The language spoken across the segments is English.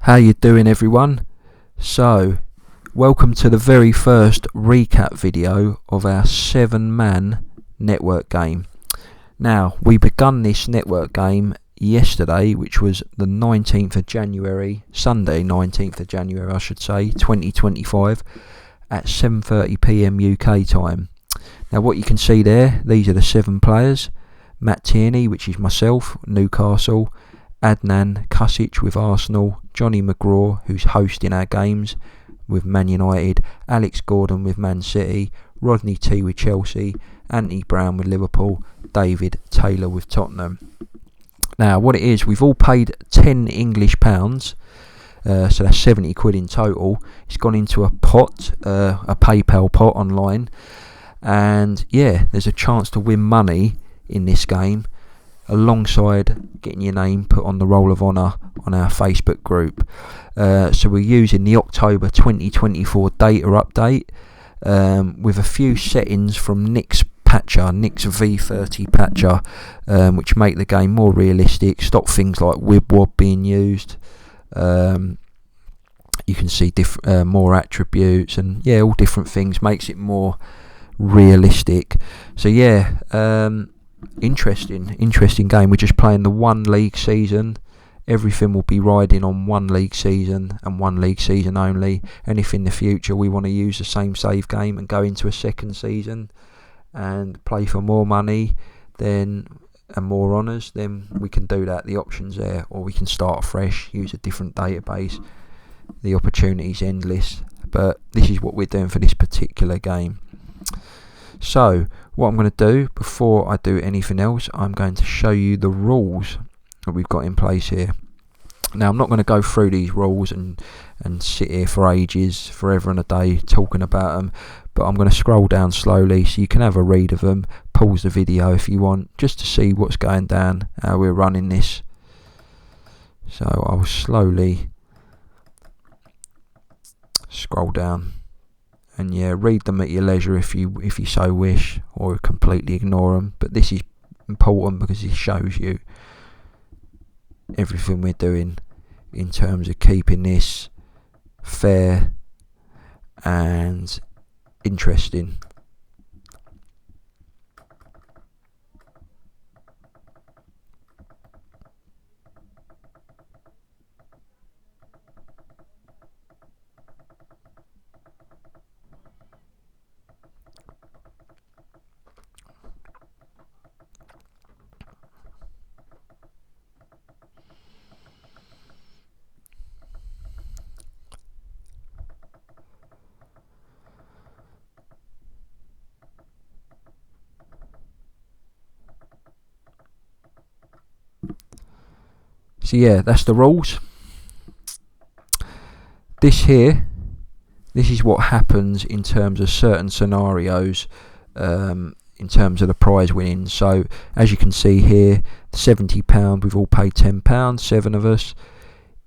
How you doing, everyone? So, welcome to the very first recap video of our 7-man network game. Now, we begun this network game yesterday, which was the 19th of January, Sunday 19th of January I should say, 2025 at 7:30 PM UK time. Now what you can see there, these are the 7 players. Matt Tierney, which is myself, Newcastle, Adnan Kusic with Arsenal, Johnny McGraw, who's hosting our games with Man United, Alex Gordon with Man City, Rodney T with Chelsea, Anthony Brown with Liverpool, David Taylor with Tottenham. Now what it is, we've all paid £10 English, so that's 70 quid in total. It's gone into a pot, a PayPal pot online, and yeah, there's a chance to win money in this game, alongside getting your name put on the Roll of Honour on our Facebook group. So we're using the October 2024 data update with a few settings from Nick's V30 patcher, which make the game more realistic, stop things like wib-wob being used. You can see more attributes and all different things, makes it more realistic. So interesting game. We're just playing the one league season. Everything will be riding on one league season and one league season only, and if in the future we want to use the same save game and go into a second season and play for more money and more honours, then we can do that. The options there, or we can start fresh, use a different database. The opportunity's endless, but this is what we're doing for this particular game. So what I'm going to do before I do anything else, I'm going to show you the rules that we've got in place here. Now I'm not going to go through these rules and sit here for ages, forever and a day talking about them, but I'm going to scroll down slowly so you can have a read of them. Pause the video if you want, just to see what's going down, how we're running this. So I'll slowly scroll down and read them at your leisure if you so wish, or completely ignore them, but this is important because it shows you everything we're doing in terms of keeping this fair and interesting. So that's the rules. This is what happens in terms of certain scenarios, in terms of the prize winnings. So as you can see here, £70, we've all paid £10, 7 of us.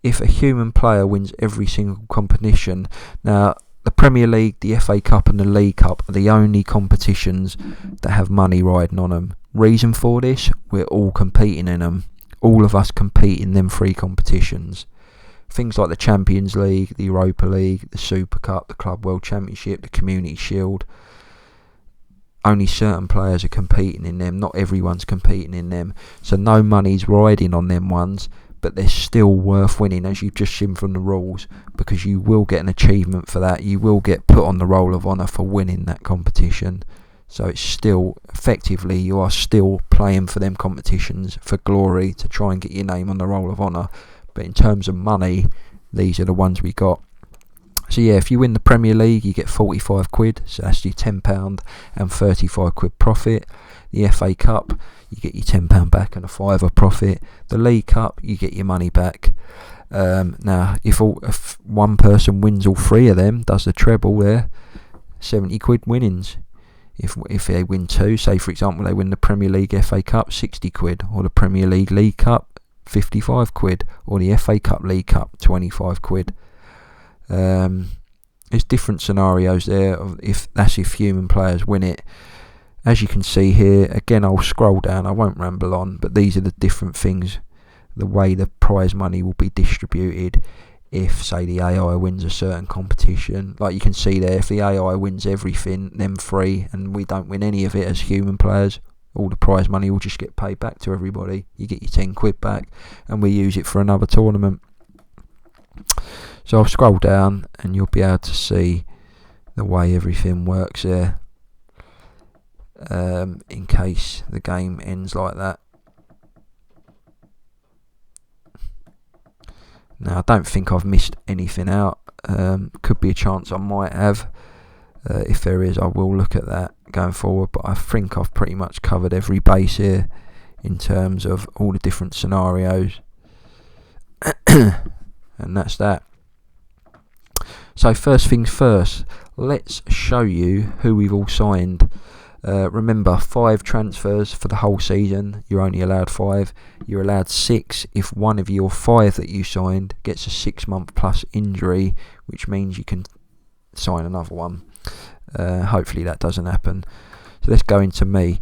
If a human player wins every single competition, now the Premier League, the FA Cup and the League Cup are the only competitions that have money riding on them. Reason for this, we're all competing in them. All of us compete in them 3 competitions. Things like the Champions League, the Europa League, the Super Cup, the Club World Championship, the Community Shield. Only certain players are competing in them, not everyone's competing in them. So no money's riding on them ones, but they're still worth winning, as you've just seen from the rules, because you will get an achievement for that. You will get put on the Roll of Honour for winning that competition. So it's still, effectively, you are still playing for them competitions for glory, to try and get your name on the Roll of Honour. But in terms of money, these are the ones we got. So if you win the Premier League, you get 45 quid, so that's your £10 and 35 quid profit. The FA Cup, you get your £10 back and a £5 profit. The League Cup, you get your money back. Now, if one person wins all 3 of them, does the treble there, 70 quid winnings. If they win 2, say for example they win the Premier League FA Cup, 60 quid, or the Premier League Cup, 55 quid, or the FA Cup League Cup, 25 quid. There's different scenarios there if human players win it. As you can see here, again I'll scroll down, I won't ramble on, but these are the different things, the way the prize money will be distributed if, say, the AI wins a certain competition. Like you can see there, if the AI wins everything, them 3, and we don't win any of it as human players, all the prize money will just get paid back to everybody. You get your 10 quid back, and we use it for another tournament. So I'll scroll down, and you'll be able to see the way everything works there, in case the game ends like that. Now, I don't think I've missed anything out. Could be a chance I might have. If there is, I will look at that going forward. But I think I've pretty much covered every base here in terms of all the different scenarios. And that's that. So first things first, let's show you who we've all signed. Remember, 5 transfers for the whole season. You're only allowed 5. You're allowed 6 if one of your 5 that you signed gets a 6-month plus injury, which means you can sign another one. Hopefully that doesn't happen. So let's go into me.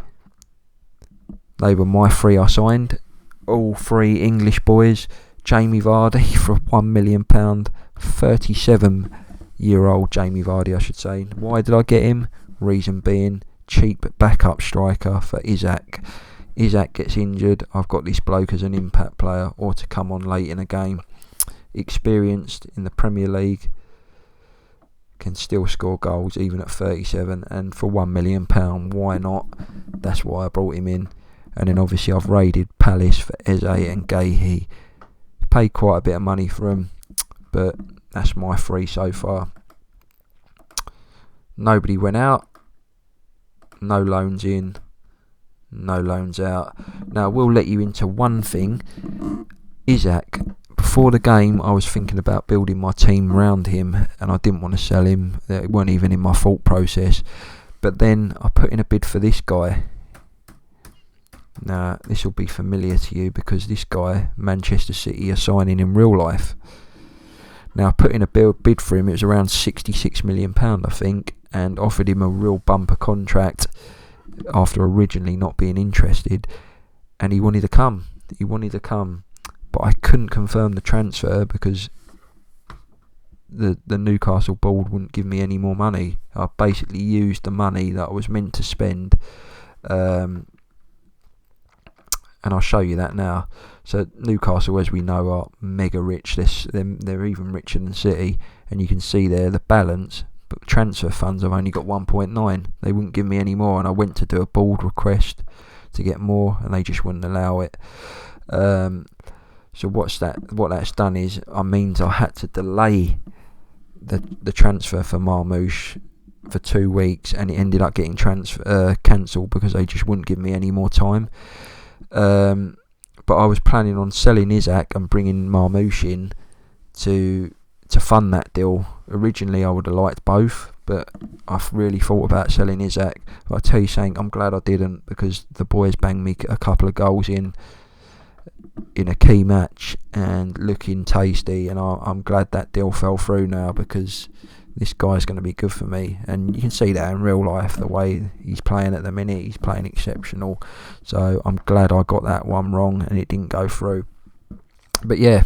They were my 3 I signed. All 3 English boys. Jamie Vardy for £1 million. 37-year-old Jamie Vardy, I should say. Why did I get him? Reason being, cheap backup striker for Isaac. Isaac gets injured, I've got this bloke as an impact player or to come on late in a game. Experienced in the Premier League, can still score goals even at 37, and for £1 million, why not? That's why I brought him in. And then obviously I've raided Palace for Eze and Gahey. Paid quite a bit of money for him, but that's my 3 so far. Nobody went out. No loans in, no loans out. Now, we'll let you into one thing. Isaac, before the game, I was thinking about building my team around him, and I didn't want to sell him. It weren't even in my thought process. But then I put in a bid for this guy. Now, this will be familiar to you because this guy, Manchester City, are signing in real life. Now, I put in a bid for him. It was around £66 million, I think, and offered him a real bumper contract after originally not being interested. And he wanted to come. But I couldn't confirm the transfer because the Newcastle board wouldn't give me any more money. I basically used the money that I was meant to spend. And I'll show you that now. So Newcastle, as we know, are mega rich. They're even richer than City, and you can see there the balance. But transfer funds, I've only got 1.9. They wouldn't give me any more, and I went to do a board request to get more, and they just wouldn't allow it. So what that's done is, means I had to delay the transfer for Marmoush for 2 weeks, and it ended up getting cancelled because they just wouldn't give me any more time. But I was planning on selling Isaac and bringing Marmoush in to fund that deal. Originally I would have liked both, but I've really thought about selling Isaac. But I tell you something, I'm glad I didn't, because the boys banged me a couple of goals in a key match and looking tasty, and I'm glad that deal fell through now, because this guy's going to be good for me. And you can see that in real life, the way he's playing at the minute. He's playing exceptional. So I'm glad I got that one wrong and it didn't go through. But yeah,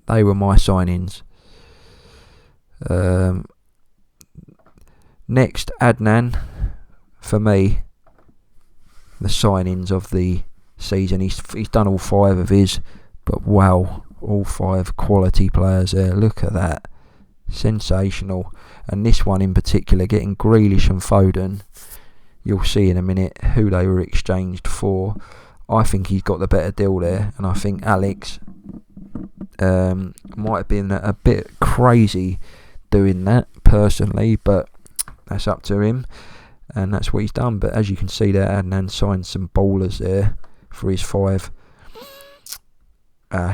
they were my signings. Next, Adnan. For me, the signings of the season. He's done all 5 of his, but wow, all 5 quality players there. Look at that. Sensational. And this one in particular, getting Grealish and Foden, you'll see in a minute who they were exchanged for. I think he's got the better deal there, and I think Alex might have been a bit crazy doing that personally, but that's up to him, and that's what he's done. But as you can see there, Adnan signed some ballers there for his 5.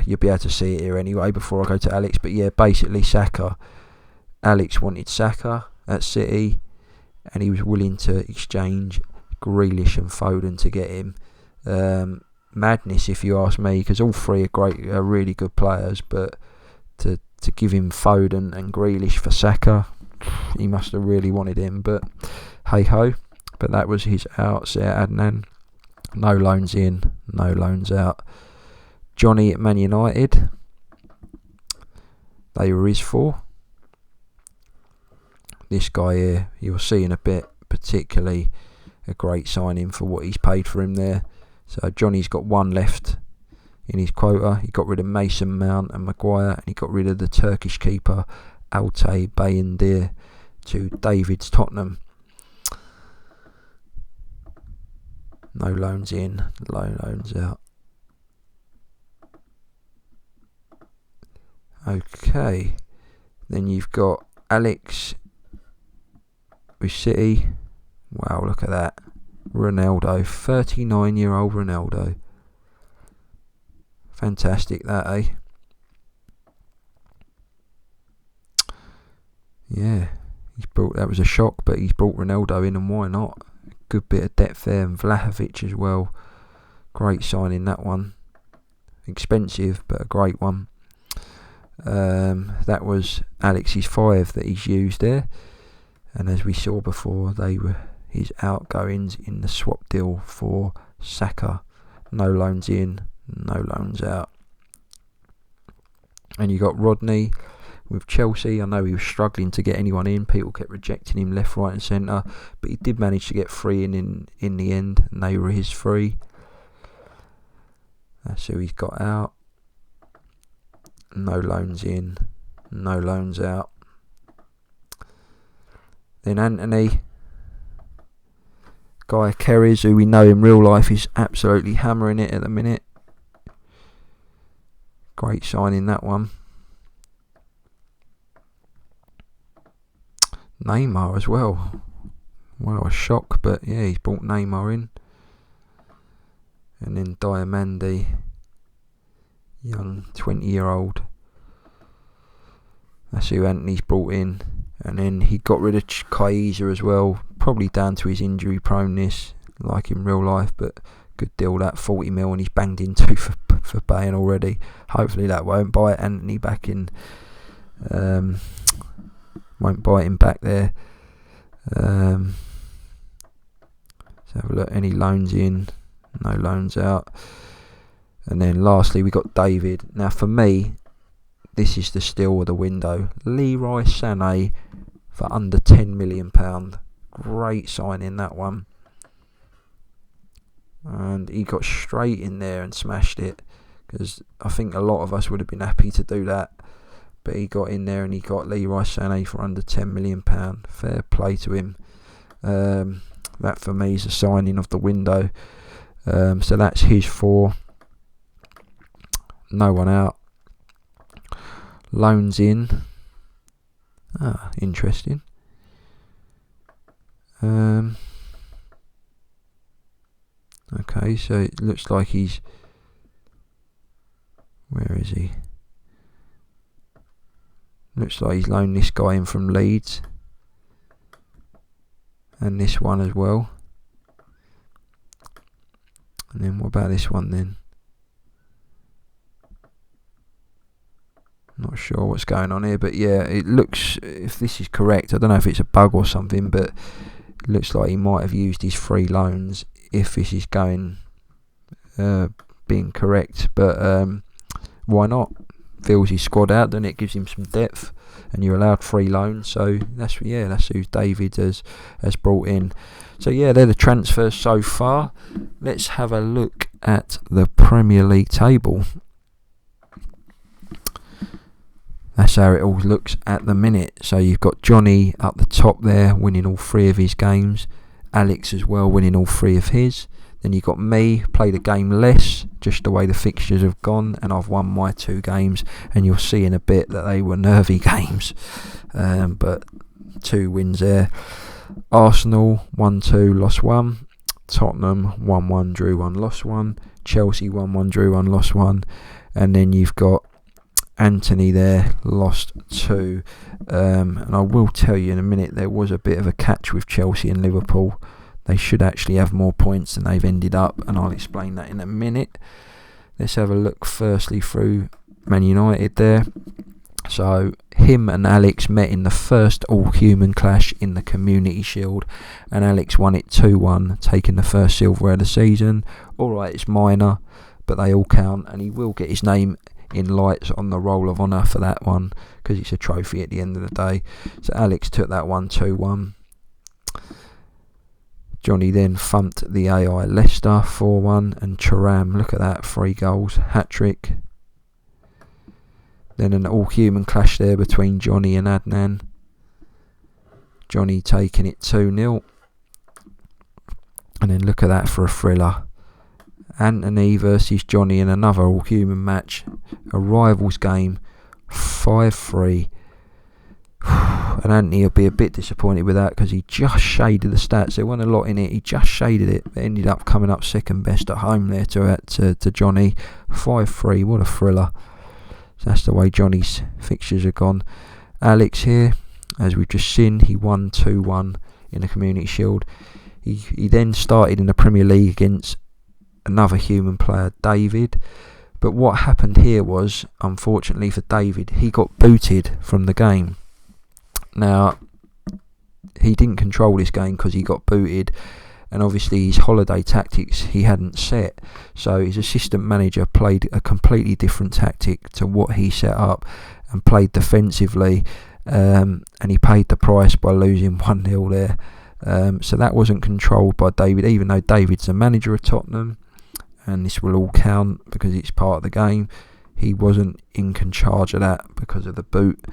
You'll be able to see it here anyway before I go to Alex. But yeah, basically Saka. Alex wanted Saka at City, and he was willing to exchange Grealish and Foden to get him. Madness, if you ask me, because all 3 are really good players, but to give him Foden and Grealish for Saka, he must have really wanted him. But hey ho. But that was his outs there, Adnan. No loans in, no loans out. Johnny at Man United. they were his for. This guy here, you'll see in a bit, particularly a great signing for what he's paid for him there. So Johnny's got one left in his quota. He got rid of Mason Mount and Maguire, and he got rid of the Turkish keeper Altay Bayindir to David's Tottenham. No loans in, loans out. Okay, then you've got Alex with City. Wow, look at that. Ronaldo, 39-year-old Ronaldo. Fantastic that, eh? Yeah, that was a shock, but he's brought Ronaldo in, and why not? Good bit of depth there, and Vlahovic as well. Great signing, that one. Expensive, but a great one. That was Alex's 5 that he's used there, and as we saw before, they were his outgoings in the swap deal for Saka. No loans in, no loans out. And you got Rodney with Chelsea. I know he was struggling to get anyone in. People kept rejecting him left, right and centre, but he did manage to get 3 in the end, and they were his 3. That's who he's got out. No loans in, no loans out. Then Anthony, Guy Kerrys, who we know in real life is absolutely hammering it at the minute. Great signing, that one. Neymar as well. Wow, a shock, but yeah, he's brought Neymar in. And then Diamandi, young 20-year-old. That's who Anthony's brought in. And then he got rid of Kaiser as well, probably down to his injury proneness, like in real life, but good deal that, 40 mil, and he's banged in 2 for Bayern already. Hopefully that won't bite Anthony back in, won't bite him back there. Let's have a look, any loans in, no loans out. And then lastly we got David. Now for me, this is the steal of the window. Leroy Sané for under £10 million. Great signing, that one. And he got straight in there and smashed it, because I think a lot of us would have been happy to do that. But he got in there and he got Leroy Sané for under £10 million. Fair play to him. That for me is a signing of the window. So that's his 4. No one out. Loans in. Interesting. Okay, so it looks like he's... Where is he? Looks like he's loaned this guy in from Leeds. And this one as well. And then what about this one then? Not sure what's going on here, but yeah, it looks, if this is correct, I don't know if it's a bug or something, but it looks like he might have used his free loans if this is going, being correct. But why not? Fills his squad out, then it gives him some depth, and you're allowed free loans. So that's who David has brought in. So yeah, they're the transfers so far. Let's have a look at the Premier League table. That's how it all looks at the minute. So you've got Johnny up the top there, winning all 3 of his games. Alex as well, winning all 3 of his. Then you've got me, played a game less, just the way the fixtures have gone, and I've won my 2 games. And you'll see in a bit that they were nervy games, but 2 wins there. Arsenal 1-2, lost 1. Tottenham 1-1, drew 1, lost 1. Chelsea 1-1, drew 1, lost 1. And then you've got Anthony there, lost 2. And I will tell you in a minute, there was a bit of a catch with Chelsea and Liverpool. They should actually have more points than they've ended up, and I'll explain that in a minute. Let's have a look firstly through Man United there. So him and Alex met in the first all-human clash in the Community Shield, and Alex won it 2-1, taking the first silverware of the season. Alright, it's minor, but they all count, and he will get his name in lights on the roll of honour for that one, because it's a trophy at the end of the day. So Alex took that one 2-1. Johnny then thumped the AI Leicester 4-1, and Thuram, look at that, 3 goals, hat-trick. Then an all-human clash there between Johnny and Adnan. Johnny taking it 2-0. And then look at that for a thriller. Anthony versus Johnny in another all-human match. A rivals game, 5-3. And Anthony will be a bit disappointed with that, because he just shaded the stats. There wasn't a lot in it. He just shaded it. But ended up coming up second best at home there to Johnny. 5-3. What a thriller. So that's the way Johnny's fixtures are gone. Alex here, as we've just seen, he won 2-1 in the Community Shield. He then started in the Premier League against another human player, David. But what happened here was, unfortunately for David, he got booted from the game. Now, he didn't control this game because he got booted, and obviously his holiday tactics he hadn't set. So his assistant manager played a completely different tactic to what he set up, and played defensively, and he paid the price by losing 1-0 there. So that wasn't controlled by David, even though David's the manager of Tottenham, and this will all count because it's part of the game. He wasn't in charge of that because of the boot,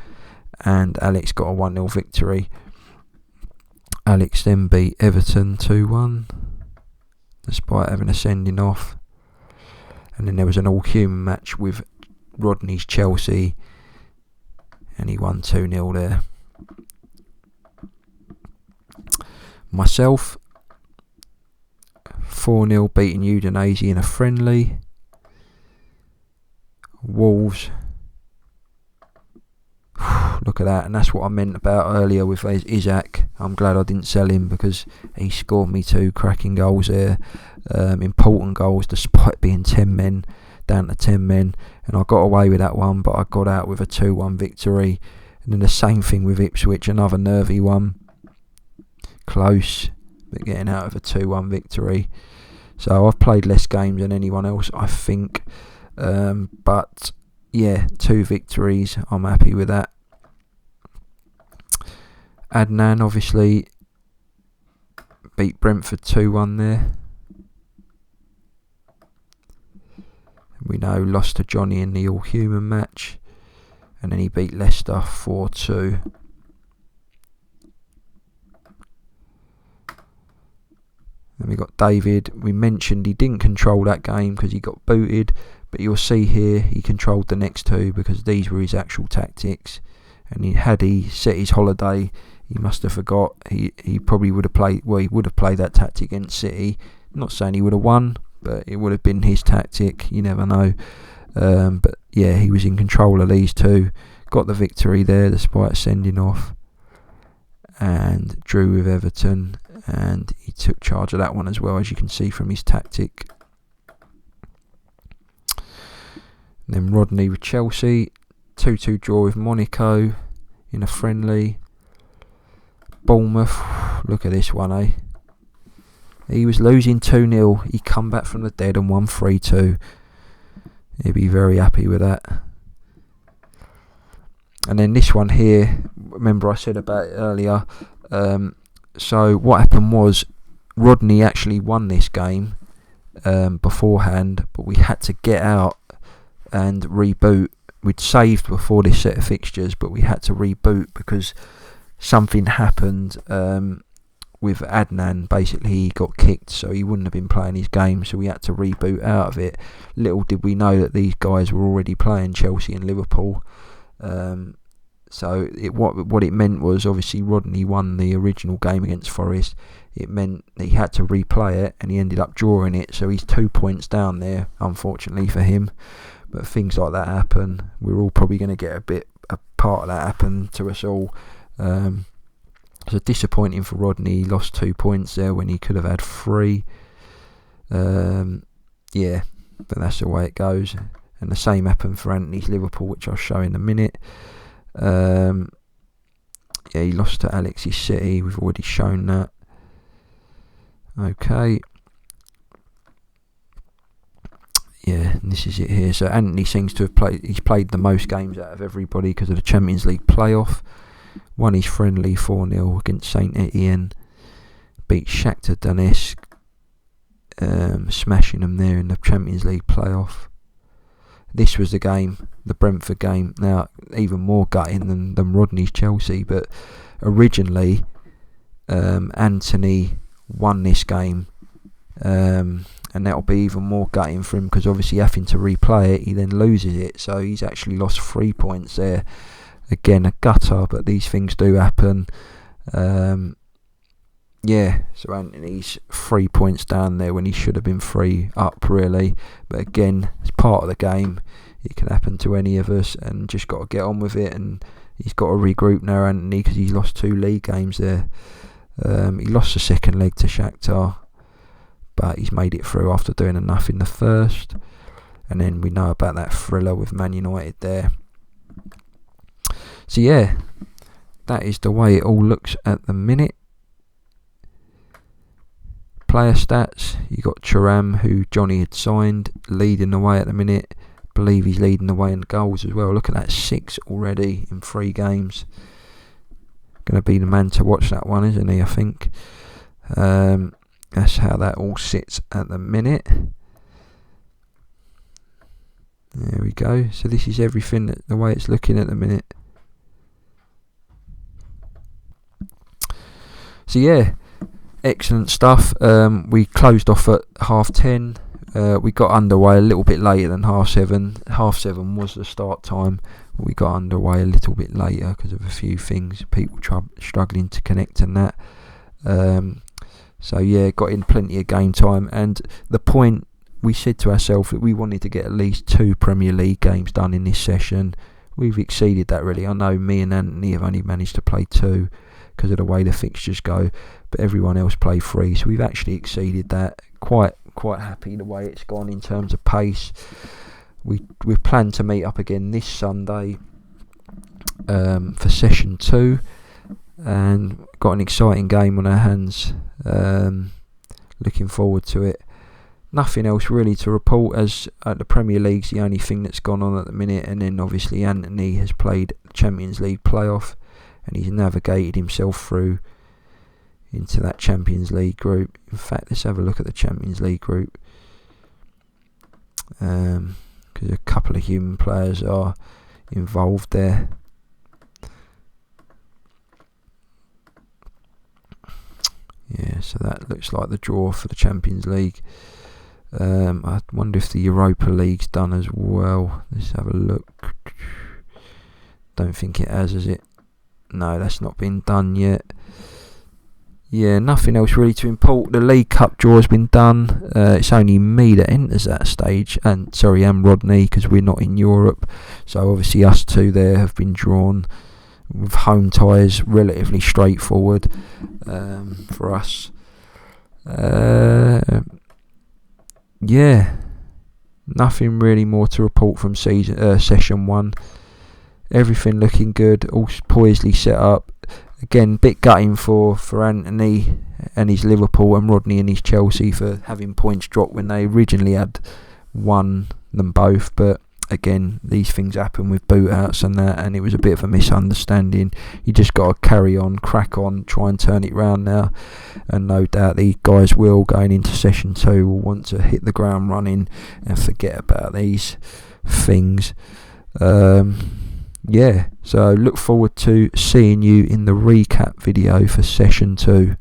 and Alex got a 1-0 victory. Alex then beat Everton 2-1, despite having a sending off. And then there was an all-human match with Rodney's Chelsea, and he won 2-0 there. Myself, 4-0 beating Udinese in a friendly. Wolves, look at that, and that's what I meant about earlier with Isaac. I'm glad I didn't sell him, because he scored me 2 cracking goals there, important goals despite being 10 men, down to 10 men, and I got away with that one, but I got out with a 2-1 victory. And then the same thing with Ipswich, another nervy one, close, but getting out of a 2-1 victory. So I've played less games than anyone else, I think, but yeah, 2 victories, I'm happy with that. Adnan obviously beat Brentford 2-1 there. We know lost to Johnny in the all-human match, and then he beat Leicester 4-2. Then we got David. We mentioned he didn't control that game because he got booted, but you'll see here he controlled the next 2 because these were his actual tactics. And had he set his holiday, he must have forgot. He probably would have played. Well, he would have played that tactic against City. I'm not saying he would have won, but it would have been his tactic. You never know. But yeah, he was in control of these 2. Got the victory there despite sending off, and drew with Everton, and he took charge of that one as well, as you can see from his tactic. And then Rodney with Chelsea, 2-2 draw with Monaco in a friendly. Bournemouth, look at this one, eh? He was losing 2-0, he come back from the dead and won 3-2. He'll be very happy with that. And then this one here, remember I said about it earlier. So what happened was, Rodney actually won this game beforehand, but we had to get out and reboot. We'd saved before this set of fixtures, but we had to reboot because something happened with Adnan. Basically, he got kicked, so he wouldn't have been playing his game, so we had to reboot out of it. Little did we know that these guys were already playing Chelsea and Liverpool. So what it meant was, obviously Rodney won the original game against Forest. It meant that he had to replay it, and he ended up drawing it, so he's 2 points down there, unfortunately for him. But things like that happen. We're all probably going to get a part of that happen to us all. So disappointing for Rodney. He lost 2 points there when he could have had 3. Yeah, but that's the way it goes. And the same happened for Anthony's Liverpool, which I'll show in a minute. Yeah, he lost to Alex's City. We've already shown that. Okay. Yeah, and this is it here. So Anthony seems to have he's played the most games out of everybody because of the Champions League playoff. Won his friendly 4-0 against Saint Etienne. Beat Shakhtar Donetsk, smashing them there in the Champions League playoff. This was the game, the Brentford game. Now, even more gutting than Rodney's Chelsea, but originally Anthony won this game, and that'll be even more gutting for him because obviously having to replay it, he then loses it. So he's actually lost 3 points there. Again, a gutter, but these things do happen. Yeah, so Anthony's 3 points down there when he should have been 3 up, really. But again, it's part of the game. It can happen to any of us, and just got to get on with it. And he's got to regroup now, Anthony, because he's lost 2 league games there. He lost the second leg to Shakhtar, but he's made it through after doing enough in the first. And then we know about that thriller with Man United there. So yeah, that is the way it all looks at the minute. Player stats, you got Thuram, who Johnny had signed, leading the way at the minute. Believe he's leading the way in goals as well. Look at that, 6 already in 3 games. Going to be the man to watch that one, isn't he, I think. That's how that all sits at the minute. There we go. So this is everything, the way it's looking at the minute. So yeah, excellent stuff. We closed off at 10:30. We got underway a little bit later than 7:30. 7:30 was the start time. We got underway a little bit later because of a few things, people struggling to connect and that. So yeah, got in plenty of game time. And the point, we said to ourselves that we wanted to get at least 2 Premier League games done in this session. We've exceeded that, really. I know me and Anthony have only managed to play 2 because of the way the fixtures go, but everyone else play 3, so we've actually exceeded that. Quite happy the way it's gone in terms of pace. We plan to meet up again this Sunday for session 2, and got an exciting game on our hands. Looking forward to it. Nothing else really to report, as the Premier League's the only thing that's gone on at the minute, and then obviously Anthony has played the Champions League playoff, and he's navigated himself through into that Champions League group. In fact, let's have a look at the Champions League group, because a couple of human players are involved there. Yeah, so that looks like the draw for the Champions League. I wonder if the Europa League's done as well. Let's have a look. Don't think it has it? No, that's not been done yet. Yeah, nothing else really to import. The League Cup draw has been done. It's only me that enters that stage, and Rodney, because we're not in Europe. So obviously us two there have been drawn with home ties, relatively straightforward for us. Yeah, nothing really more to report from session 1. Everything looking good, all poisely set up. Again, bit gutting for Anthony and his Liverpool, and Rodney and his Chelsea for having points dropped when they originally had won them both. But again, these things happen with boot outs and that, and it was a bit of a misunderstanding. You just got to carry on, crack on, try and turn it round now, and no doubt the guys will, going into session 2, will want to hit the ground running and forget about these things. Yeah, so look forward to seeing you in the recap video for session 2.